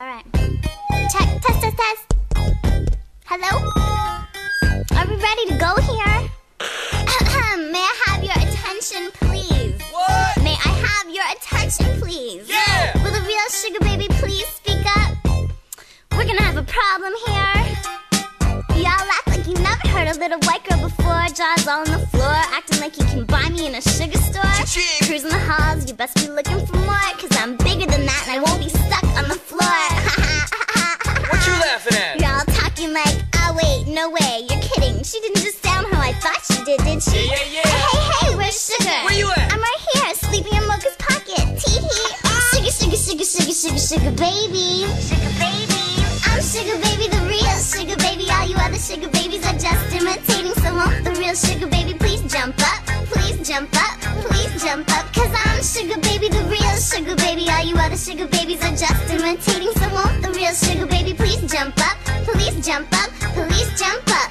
Alright. Check, test. Hello? Are we ready to go here? May I have your attention, please? What? May I have your attention, please? Yeah! Will the real sugar baby please speak up? We're gonna have a problem here. Y'all act like you never heard a little white girl before. Jaws all on the floor, acting like you can buy me in a sugar store. Cha-ching! Cruising the halls, you best be looking for more, cause I'm bigger than that and I won't be stuck on the floor. What you laughing at? You're all talking like, oh wait, no way, you're kidding. She didn't just sound how I thought she did she? Yeah. Hey, where's Sugar? Where you at? I'm right here, sleeping in Mocha's pocket. Tee-hee. Sugar baby. Sugar baby. I'm Sugar baby, the real Sugar baby. All you other sugar babies are just imitating. So won't the real Sugar baby please jump up? Please jump up, please jump up. Cause I'm Sugar baby, the real Sugar baby. All you other sugar babies are just imitating. So won't the real Sugar baby please jump up? Please jump up, please jump up.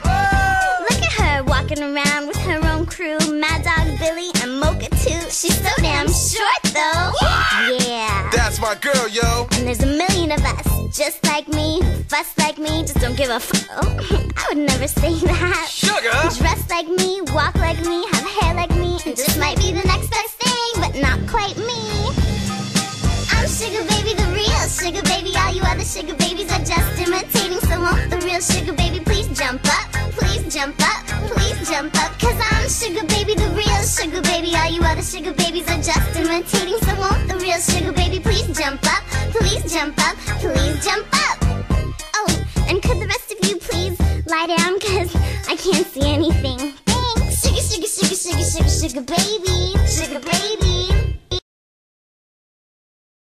Look at her walking around with her own crew. Mad Dog Billy and Mocha too. She's so damn short though. Yeah. That's my girl, yo. And there's a million of us, just like me, fuss like me, just don't give a f. Oh, I would never say that. Sugar! Dress like me, walk like me, have hair like me, and just might be the next best thing, but not quite me. I'm Sugar baby, the real Sugar baby. All you other sugar babies are just imitating. So won't the real Sugar baby please jump up? Please jump up, please jump up. Cause I'm Sugar baby, the real Sugar baby. All you other sugar babies are just imitating. So won't the real Sugar baby please jump up? Please jump up, please jump up. Oh, and could the rest of you please lie down? Cause I can't see anything. Thanks. Sugar baby.